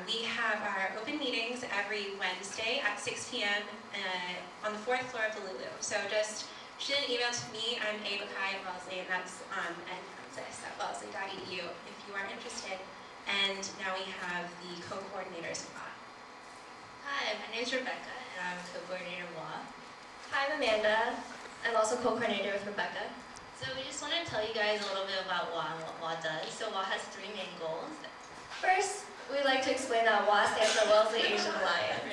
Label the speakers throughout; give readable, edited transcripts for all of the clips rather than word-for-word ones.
Speaker 1: We have our open meetings every Wednesday at 6 p.m. On the 4th floor of the Lulu. So just shoot an email to me. I'm Abakai at Wellesley, and that's nfrancis@wellesley.edu if you are interested. And now we have the co-coordinators of WA.
Speaker 2: Hi, my name is Rebecca, and I'm co-coordinator of WA.
Speaker 3: Hi, I'm Amanda. I'm also co-coordinator with Rebecca.
Speaker 2: So we just want to tell you guys a little bit about WA and what WA does. So WA has 3 main goals.
Speaker 3: First, we'd like to explain that WA stands for Wellesley Asian Alliance.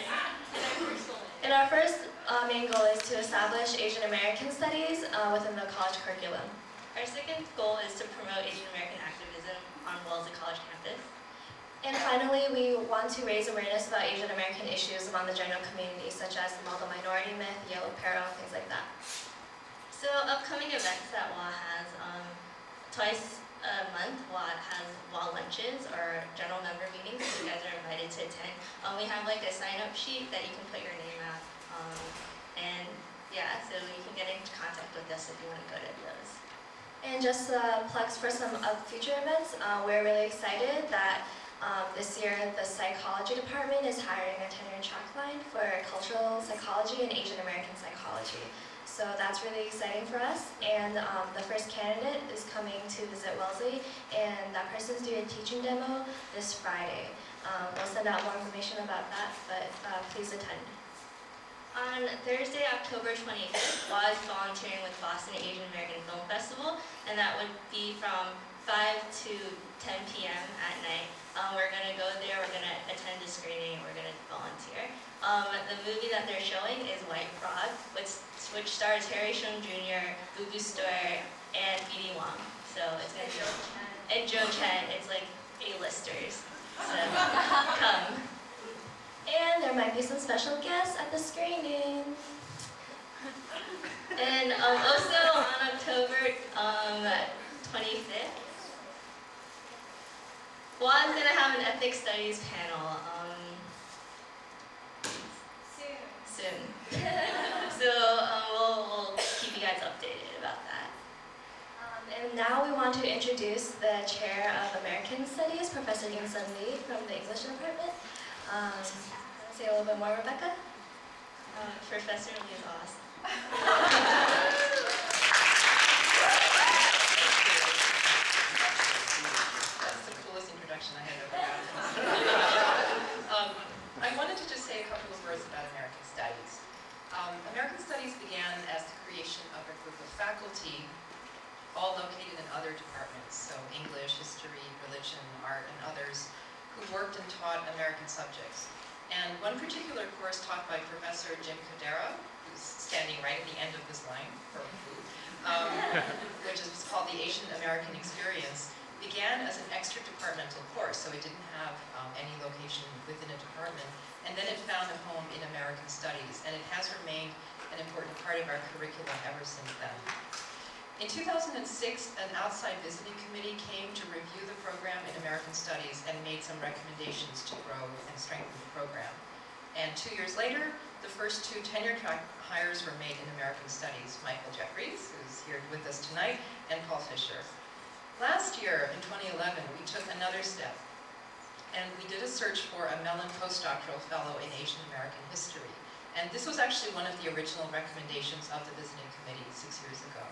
Speaker 3: And our first main goal is to establish Asian-American studies within the college curriculum.
Speaker 2: Our second goal is to promote Asian-American activism on Wellesley College campus.
Speaker 3: And finally, we want to raise awareness about Asian-American issues among the general community, such as the Muslim minority myth, yellow peril, things like that.
Speaker 2: So upcoming events that WA has, twice a month, WA has WA lunches or general member meetings, so you guys are invited to attend. We have like a sign-up sheet that you can put your name at, and yeah, so you can get into contact with us if you want to go to those.
Speaker 3: And just plugs for some future events, we're really excited that this year the psychology department is hiring a tenure track line for cultural psychology and Asian American psychology. So that's really exciting for us, and the first candidate is coming to visit Wellesley, and that person's doing a teaching demo this Friday. We'll send out more information about that, but please attend.
Speaker 2: On Thursday, October 25th, WA is volunteering with Boston Asian American Film Festival, and that would be from 5 to 10 p.m. at night. We're going to go there, we're going to attend the screening, and we're going to volunteer. The movie that they're showing is White Frog, which stars Harry Shum Jr., Boo Boo Store, and B.D. Wong. So it's going to be... And Joe Chen. It's like A-listers. So come.
Speaker 3: And there might be some special guests at the screening.
Speaker 2: And also on October 25th, WA is going to have an ethnic studies panel soon. So we'll keep you guys updated about that.
Speaker 3: And now we want to introduce the Chair of American Studies, Professor Ying-Sun Lee from the English Department. Say a little bit more, Rebecca?
Speaker 2: Professor Lee is awesome.
Speaker 4: That's the coolest introduction I had ever gotten. I wanted to just say a couple of words about American Studies. American Studies began as the creation of a group of faculty, all located in other departments, so English, history, religion, art, and others, who worked and taught American subjects. And one particular course taught by Professor Jim Cadera, who's standing right at the end of this line, which is called the Asian-American Experience, began as an extra-departmental course, so it didn't have any location within a department, and then it found a home in American Studies, and it has remained an important part of our curriculum ever since then. In 2006, an outside visiting committee came to review the program in American Studies and made some recommendations to grow and strengthen the program. And 2 years later, the first 2 tenure track hires were made in American Studies, Michael Jeffries, who's here with us tonight, and Paul Fisher. Last year, in 2011, we took another step, and we did a search for a Mellon Postdoctoral Fellow in Asian American History. And this was actually one of the original recommendations of the visiting committee 6 years ago.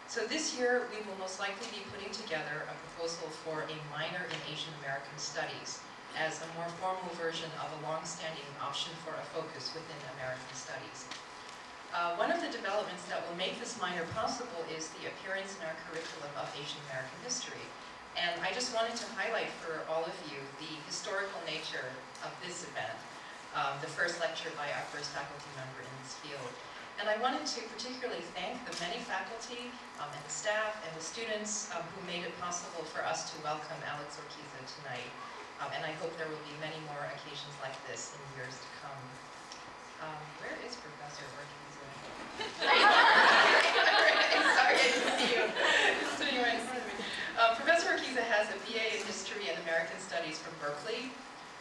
Speaker 4: So this year, we will most likely be putting together a proposal for a minor in Asian American Studies as a more formal version of a long-standing option for a focus within American Studies. One of the developments that will make this minor possible is the appearance in our curriculum of Asian American history. And I just wanted to highlight for all of you the historical nature of this event, the first lecture by our first faculty member in this field. And I wanted to particularly thank the many faculty and the staff and the students who made it possible for us to welcome Alex Orquiza tonight. And I hope there will be many more occasions like this in years to come. Where is Professor Orquiza? Sorry, I didn't see you. Sitting right in front of me. Professor Orquiza has a BA in History and American Studies from Berkeley,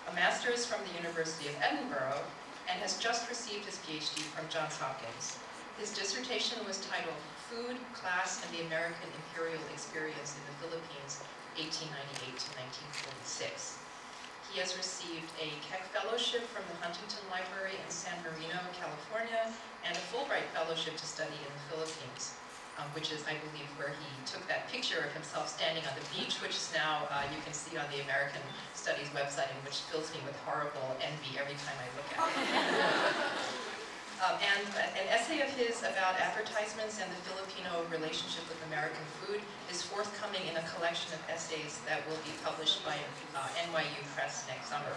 Speaker 4: a master's from the University of Edinburgh, and has just received his PhD from Johns Hopkins. His dissertation was titled Food, Class, and the American Imperial Experience in the Philippines, 1898 to 1946. He has received a Keck Fellowship from the Huntington Library in San Marino, California, and a Fulbright Fellowship to study in the Philippines, which is, I believe, where he took that picture of himself standing on the beach, which is now, you can see on the American Studies website, and which fills me with horrible envy every time I look at it. And an essay of his about advertisements and the Filipino relationship with American food is forthcoming in a collection of essays that will be published by NYU Press next summer.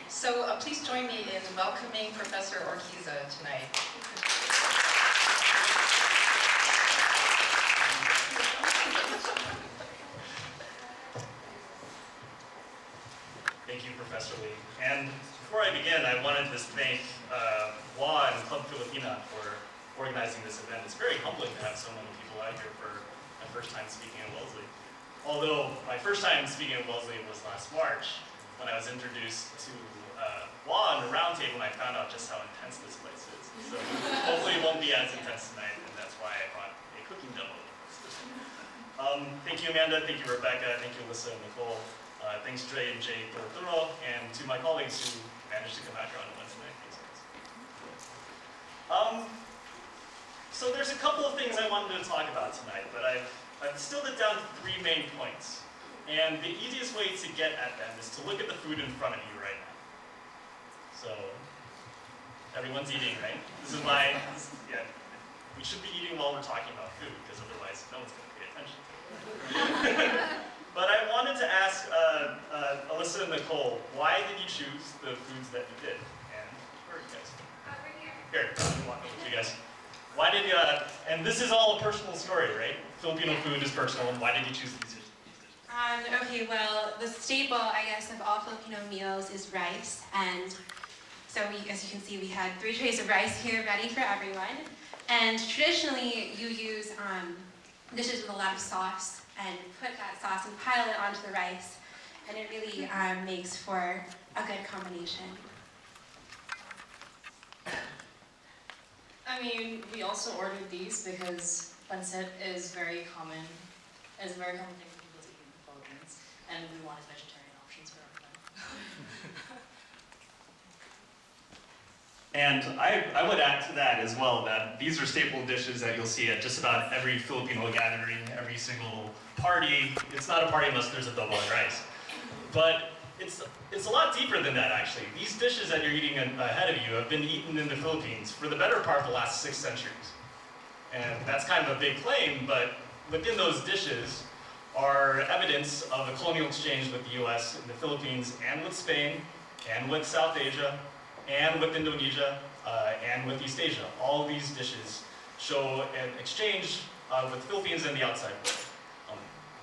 Speaker 4: So please join me in welcoming Professor Orquiza tonight.
Speaker 5: Thank you, Professor Lee. And before I begin, I wanted to thank WA and Club Filipina for organizing this event. It's very humbling to have so many people out here for my first time speaking at Wellesley. Although my first time speaking at Wellesley was last March, when I was introduced to WA and the roundtable, and I found out just how intense this place is. So hopefully it won't be as intense tonight, and that's why I brought a cooking demo. Thank you, Amanda. Thank you, Rebecca. Thank you, Alyssa and Nicole. Thanks, Dre and Jay, for Thuro, and to my colleagues who managed to come out here on a Wednesday. Thanks, guys. So there's a couple of things I wanted to talk about tonight, but I've distilled it down to 3 main points. And the easiest way to get at them is to look at the food in front of you right now. So everyone's eating, right? This is why, yeah, we should be eating while we're talking about food, because otherwise no one's going to pay attention to it. But I wanted to ask Alyssa and Nicole, why did you choose the foods that you did? And where are you guys?
Speaker 1: Right here.
Speaker 5: Here, I'm walking with you guys. Why did you, and this is all a personal story, right? Filipino food is personal, and why did you choose these dishes?
Speaker 1: Okay, well, the staple, I guess, of all Filipino meals is rice. And so as you can see, we had 3 trays of rice here ready for everyone. And traditionally, you use dishes with a lot of sauce and put that sauce and pile it onto the rice. And it really makes for a good combination.
Speaker 6: I mean, we also ordered these because pancit is very common. It's a very common thing for people to eat in the Philippines, and we wanted vegetarian options for everyone.
Speaker 5: And I would add to that as well that these are staple dishes that you'll see at just about every Filipino gathering, every single party. It's not a party unless there's adobo and rice. But it's a lot deeper than that, actually. These dishes that you're eating ahead of you have been eaten in the Philippines for the better part of the last 6 centuries. And that's kind of a big claim, but within those dishes are evidence of a colonial exchange with the US in the Philippines and with Spain and with South Asia and with Indonesia and with East Asia. All these dishes show an exchange with the Philippines and the outside world.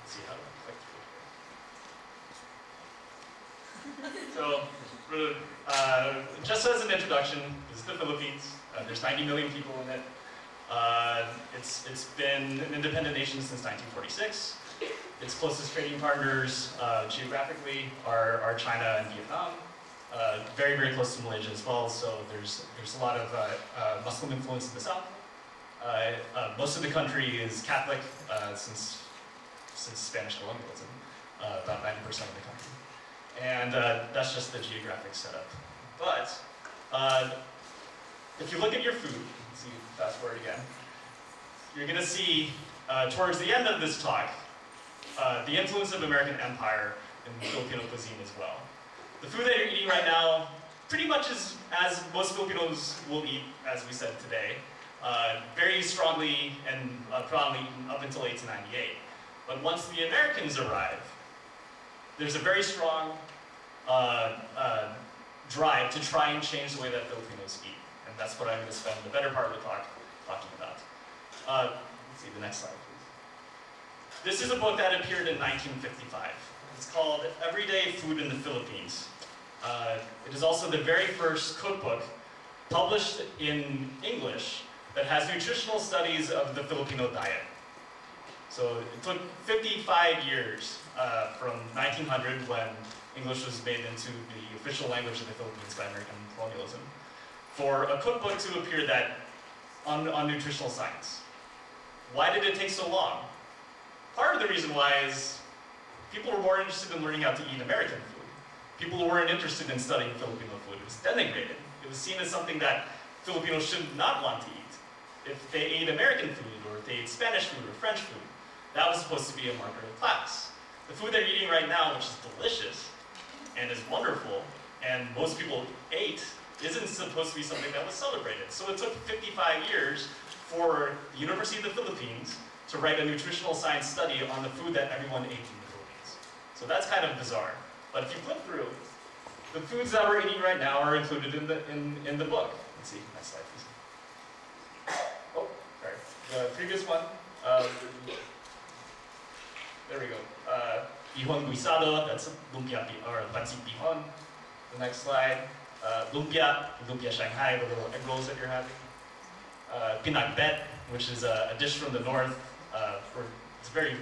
Speaker 5: Let's see how to click through. So, just as an introduction, this is the Philippines. There's 90 million people in it. It's been an independent nation since 1946. Its closest trading partners geographically are China and Vietnam. Very, very close to Malaysia as well, so there's a lot of Muslim influence in the south. Most of the country is Catholic since Spanish colonialism, about 90% of the country. And that's just the geographic setup. But if you look at your food, let's see, fast forward again, you're going to see towards the end of this talk the influence of American empire in Filipino cuisine as well. The food that you're eating right now pretty much is as most Filipinos will eat, as we said today, very strongly and predominantly eaten up until 1898. But once the Americans arrive, there's a very strong drive to try and change the way that Filipinos eat. And that's what I'm going to spend the better part of the talk talking about. Let's see, the next slide, please. This is a book that appeared in 1955. It's called Everyday Food in the Philippines. It is also the very first cookbook published in English that has nutritional studies of the Filipino diet. So it took 55 years from 1900, when English was made into the official language of the Philippines by American colonialism, for a cookbook to appear that on nutritional science. Why did it take so long? Part of the reason why is people were more interested in learning how to eat American food. people weren't interested in studying Filipino food. It was denigrated. It was seen as something that Filipinos should not want to eat. If they ate American food, or if they ate Spanish food or French food, that was supposed to be a marker of class. The food they're eating right now, which is delicious and is wonderful, and most people ate, isn't supposed to be something that was celebrated. So it took 55 years for the University of the Philippines to write a nutritional science study on the food that everyone ate in the Philippines. So that's kind of bizarre. But if you flip through, the foods that we're eating right now are included in the book. Let's see, next slide, please. Oh, sorry. The previous one. There we go. Bihon guisado, that's lumpia or pancit bihon. The next slide. Lumpia Shanghai, the little egg rolls that you're having. Pinakbet, which is a dish from the north. It's very,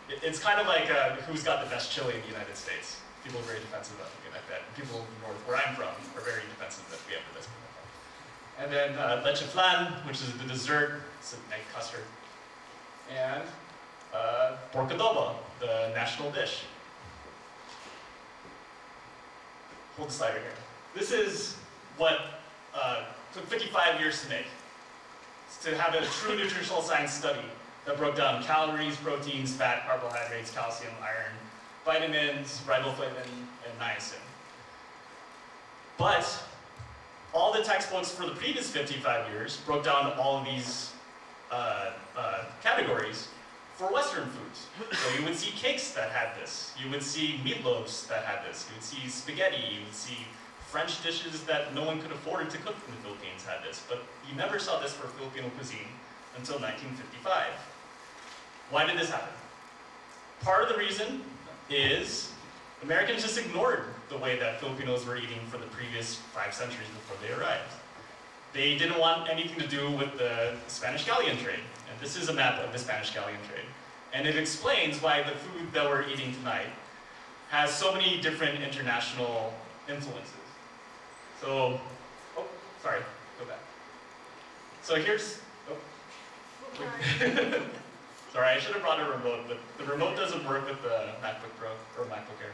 Speaker 5: it's kind of like who's got the best chili in the United States. People are very defensive about pinakbet. People in the north, where I'm from, are very defensive that we have the best pinakbet. And then leche flan, which is the dessert. It's an egg custard. And pork adobo, the national dish. Hold the slide right here. This is what took 55 years to make. It's to have a true nutritional science study that broke down calories, proteins, fat, carbohydrates, calcium, iron, vitamins, riboflavin, and niacin. But all the textbooks for the previous 55 years broke down all of these categories for Western foods. So you would see cakes that had this. You would see meatloaves that had this. You would see spaghetti. You would see French dishes that no one could afford to cook in the Philippines had this. But you never saw this for Filipino cuisine until 1955. Why did this happen? Part of the reason is Americans just ignored the way that Filipinos were eating for the previous 5 centuries before they arrived. They didn't want anything to do with the Spanish galleon trade. And this is a map of the Spanish galleon trade. And it explains why the food that we're eating tonight has so many different international influences. So, oh, sorry, go back. So here's, sorry, I should have brought a remote, but the remote doesn't work with the MacBook Pro or MacBook Air.